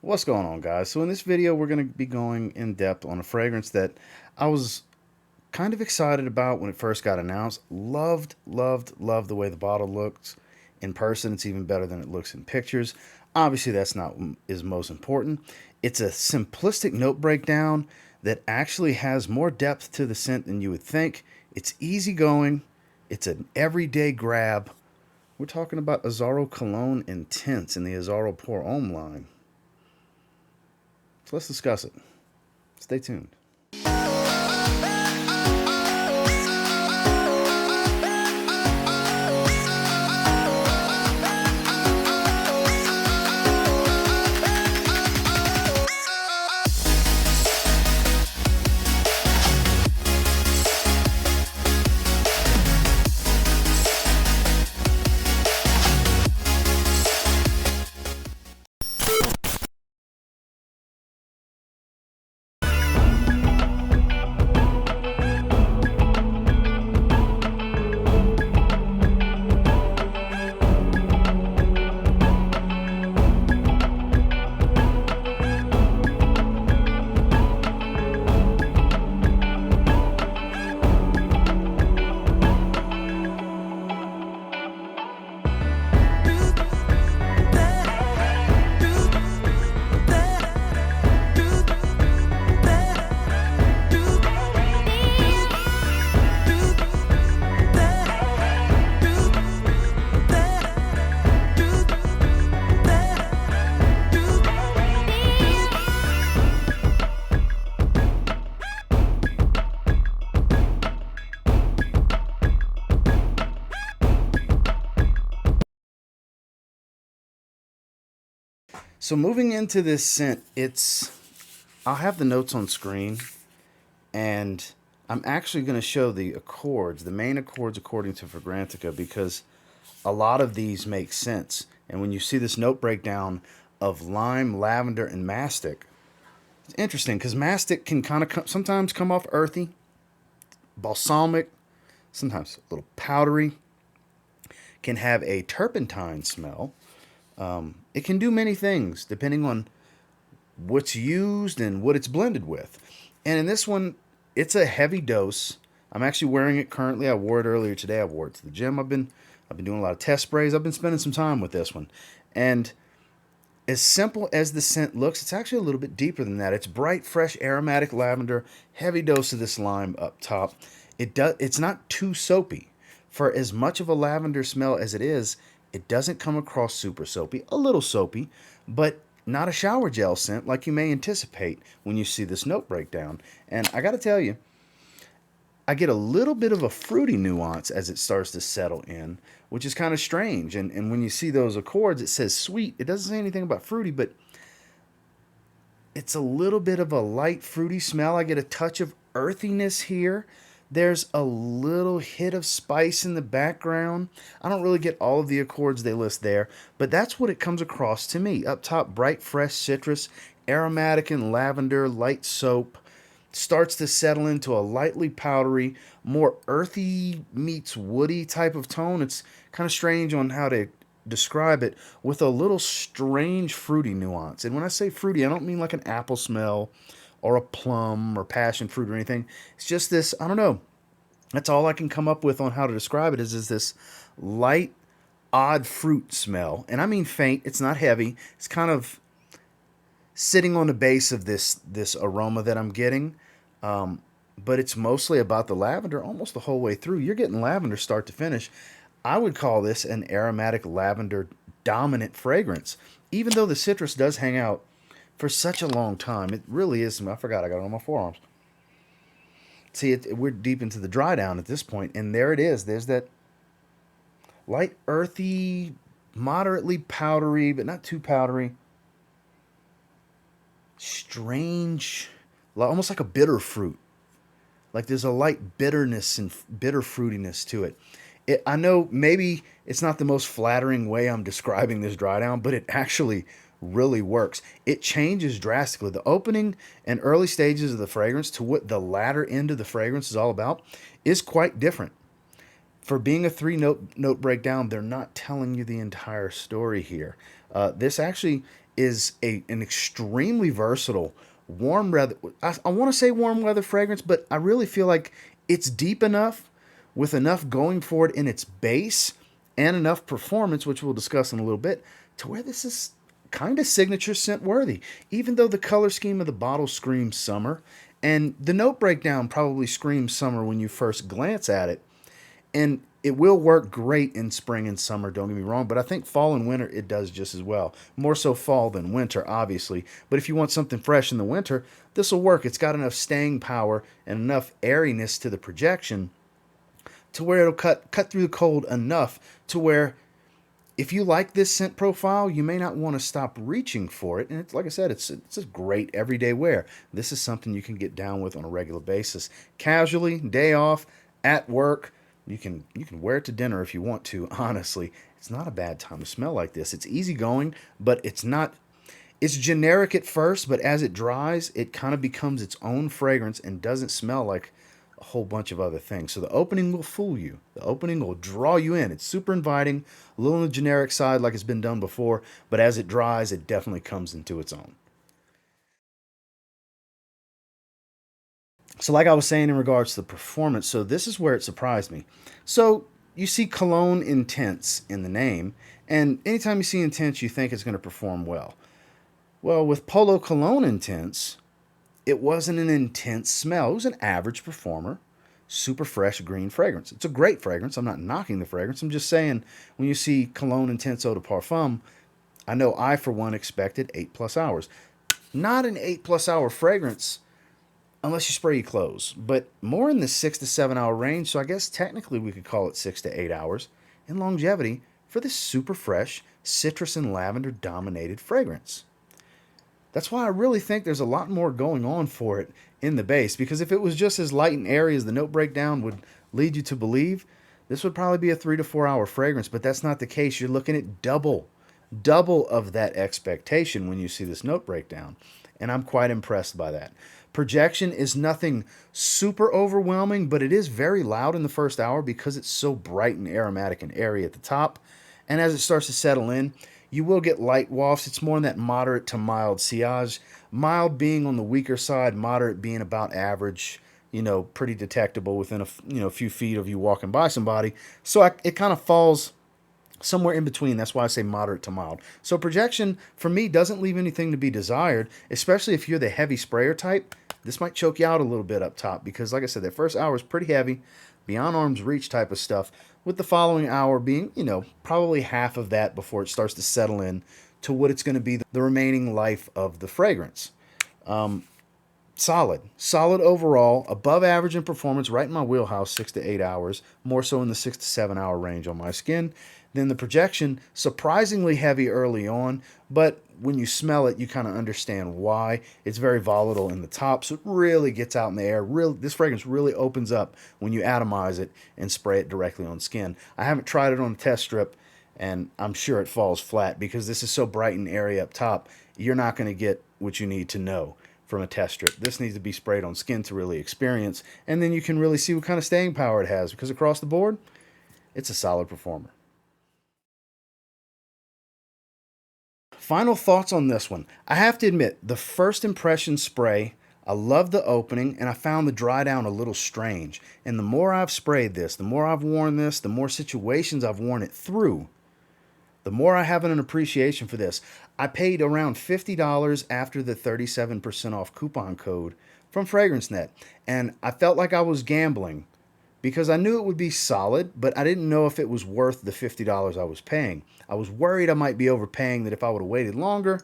What's going on, guys? So in this video we're going to be going in depth on a fragrance that I was kind of excited about when it first got announced. Loved the way the bottle looks in person. It's even better than it looks in pictures. Obviously that's not what is most important. It's a simplistic note breakdown that actually has more depth to the scent than you would think. It's easygoing. It's an everyday grab. We're talking about Azzaro Cologne Intense in the Azzaro Pour Homme line. So let's discuss it. Stay tuned. So moving into this scent, I'll have the notes on screen, and I'm actually going to show the accords, the main accords according to Fragrantica, because a lot of these make sense. And when you see this note breakdown of lime, lavender, and mastic, it's interesting because mastic can kind of sometimes come off earthy, balsamic, sometimes a little powdery, can have a turpentine smell. It can do many things depending on what's used and what it's blended with. And in this one, it's a heavy dose. I'm actually wearing it currently. I wore it earlier today. I wore it to the gym. I've been doing a lot of test sprays. I've been spending some time with this one. And as simple as the scent looks, it's actually a little bit deeper than that. It's bright, fresh, aromatic lavender, heavy dose of this lime up top. It's not too soapy. For as much of a lavender smell as it is, it doesn't come across super soapy. A little soapy, but not a shower gel scent like you may anticipate when you see this note breakdown. And I got to tell you, I get a little bit of a fruity nuance as it starts to settle in, which is kind of strange. And when you see those accords, it says sweet. It doesn't say anything about fruity, but it's a little bit of a light fruity smell. I get a touch of earthiness here. There's a little hit of spice in the background. I don't really get all of the accords they list there, but that's what it comes across to me. Up top, bright, fresh citrus, aromatic and lavender, light soap. Starts to settle into a lightly powdery, more earthy meets woody type of tone. It's kind of strange on how to describe it, with a little strange fruity nuance. And when I say fruity, I don't mean like an apple smell or a plum or passion fruit or anything. It's just this, I don't know. That's all I can come up with on how to describe it is this light, odd fruit smell. And I mean faint. It's not heavy. It's kind of sitting on the base of this aroma that I'm getting. But it's mostly about the lavender almost the whole way through. You're getting lavender start to finish. I would call this an aromatic lavender dominant fragrance, even though the citrus does hang out for such a long time. It really is. I forgot I got it on my forearms. See, we're deep into the dry down at this point, and there it is. There's that light earthy, moderately powdery, but not too powdery, strange, almost like a bitter fruit. Like there's a light bitterness and bitter fruitiness to it. I know maybe it's not the most flattering way I'm describing this dry down, but it actually really works. It changes drastically. The opening and early stages of the fragrance to what the latter end of the fragrance is all about is quite different. For being a note breakdown, they're not telling you the entire story here. This actually is an extremely versatile warm weather. I want to say warm weather fragrance, but I really feel like it's deep enough with enough going for it in its base and enough performance, which we'll discuss in a little bit, to where this is kind of signature scent worthy. Even though the color scheme of the bottle screams summer, and the note breakdown probably screams summer when you first glance at it, and it will work great in spring and summer, don't get me wrong, but I think fall and winter it does just as well. More so fall than winter, obviously. But if you want something fresh in the winter, this will work. It's got enough staying power and enough airiness to the projection to where it'll cut through the cold enough to where if you like this scent profile, you may not want to stop reaching for it. And it's, like I said, it's a great everyday wear. This is something you can get down with on a regular basis, casually, day off, at work. You can wear it to dinner if you want to. Honestly, it's not a bad time to smell like this. It's easygoing, but it's not. It's generic at first, but as it dries, it kind of becomes its own fragrance and doesn't smell like a whole bunch of other things. So the opening will fool you. The opening will draw you in. It's super inviting, a little on the generic side like it's been done before, but as it dries, it definitely comes into its own. So like I was saying in regards to the performance, so this is where it surprised me. So you see Cologne Intense in the name, and anytime you see Intense, you think it's going to perform well. Well, with Polo Cologne Intense, it wasn't an intense smell. It was an average performer, super fresh green fragrance. It's a great fragrance. I'm not knocking the fragrance. I'm just saying when you see Cologne Intense Eau de Parfum, I know I, for one, expected 8+ hours. Not an 8+ hour fragrance unless you spray your clothes, but more in the 6 to 7 hour range. So I guess technically we could call it 6 to 8 hours in longevity for this super fresh citrus and lavender dominated fragrance. That's why I really think there's a lot more going on for it in the base, because if it was just as light and airy as the note breakdown would lead you to believe, this would probably be a 3 to 4 hour fragrance, but that's not the case. You're looking at double of that expectation when you see this note breakdown, and I'm quite impressed by that. Projection is nothing super overwhelming, but it is very loud in the first hour because it's so bright and aromatic and airy at the top, and as it starts to settle in, you will get light wafts. It's more in that moderate to mild sillage. Mild being on the weaker side, moderate being about average, pretty detectable within a few feet of you walking by somebody. So it kind of falls somewhere in between. That's why I say moderate to mild. So projection, for me, doesn't leave anything to be desired, especially if you're the heavy sprayer type. This might choke you out a little bit up top because, like I said, that first hour is pretty heavy, beyond arm's reach type of stuff, with the following hour being, probably half of that before it starts to settle in to what it's going to be the remaining life of the fragrance. Solid overall, above average in performance, right in my wheelhouse, 6 to 8 hours, more so in the 6 to 7 hour range on my skin. Then the projection, surprisingly heavy early on, but when you smell it, you kind of understand why. It's very volatile in the top, so it really gets out in the air. This fragrance really opens up when you atomize it and spray it directly on skin. I haven't tried it on a test strip, and I'm sure it falls flat because this is so bright and airy up top, you're not going to get what you need to know from a test strip. This needs to be sprayed on skin to really experience, and then you can really see what kind of staying power it has, because across the board, it's a solid performer. Final thoughts on this one. I have to admit, the first impression spray, I love the opening, and I found the dry down a little strange. And the more I've sprayed this, the more I've worn this, the more situations I've worn it through, the more I have an appreciation for this. I paid around $50 after the 37% off coupon code from FragranceNet, and I felt like I was gambling because I knew it would be solid, but I didn't know if it was worth the $50 I was paying. I was worried I might be overpaying, that if I would have waited longer,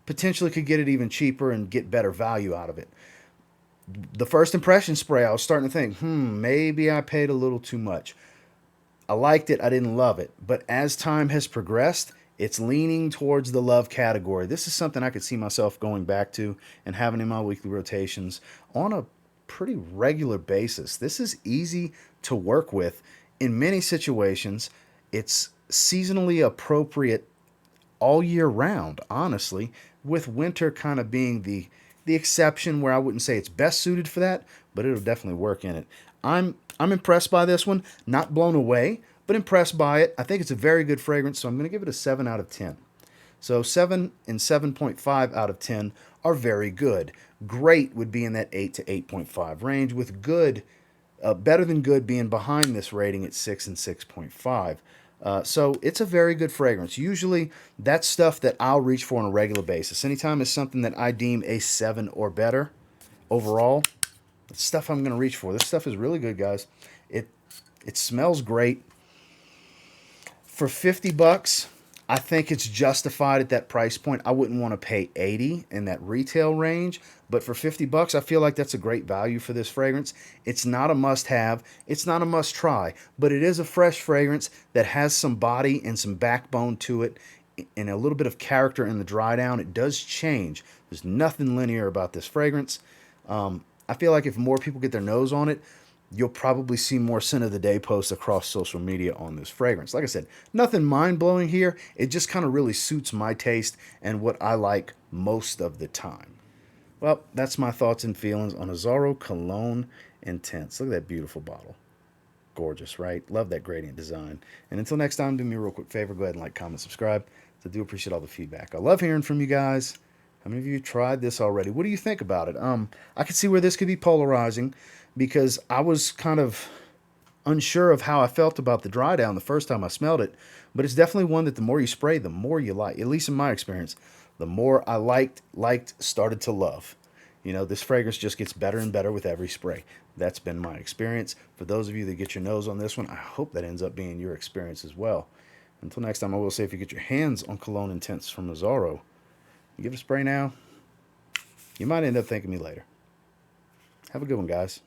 potentially could get it even cheaper and get better value out of it. The first impression spray, I was starting to think, maybe I paid a little too much. I liked it, I didn't love it, but as time has progressed, it's leaning towards the love category. This is something I could see myself going back to and having in my weekly rotations on a pretty regular basis. This is easy to work with in many situations. It's seasonally appropriate all year round, honestly, with winter kind of being the exception where I wouldn't say it's best suited for that, but it'll definitely work in it. I'm impressed by this one, not blown away, but impressed by it. I think it's a very good fragrance, so I'm going to give it a 7 out of 10. So 7 and 7.5 out of 10 are very good. Great would be in that 8 to 8.5 range, with good, better than good being behind this rating at 6 and 6.5. So it's a very good fragrance. Usually that's stuff that I'll reach for on a regular basis. Anytime it's something that I deem a 7 or better overall, it's stuff I'm going to reach for. This stuff is really good, guys. It smells great. For 50 bucks, I think it's justified at that price point. I wouldn't want to pay 80 in that retail range, but for 50 bucks, I feel like that's a great value for this fragrance. It's not a must-have, it's not a must-try, but it is a fresh fragrance that has some body and some backbone to it and a little bit of character in the dry down. It does change. There's nothing linear about this fragrance. I feel like if more people get their nose on it, you'll probably see more scent of the day posts across social media on this fragrance. Like I said, nothing mind-blowing here. It just kind of really suits my taste and what I like most of the time. Well, that's my thoughts and feelings on Azzaro Cologne Intense. Look at that beautiful bottle. Gorgeous, right? Love that gradient design. And until next time, do me a real quick favor. Go ahead and like, comment, subscribe. I do appreciate all the feedback. I love hearing from you guys. How many of you tried this already? What do you think about it? I could see where this could be polarizing because I was kind of unsure of how I felt about the dry down the first time I smelled it, but it's definitely one that the more you spray, the more you like. At least in my experience, the more I liked, started to love. You know, this fragrance just gets better and better with every spray. That's been my experience. For those of you that get your nose on this one, I hope that ends up being your experience as well. Until next time, I will say if you get your hands on Cologne Intense from Azzaro, you give it a spray now, you might end up thanking me later. Have a good one, guys.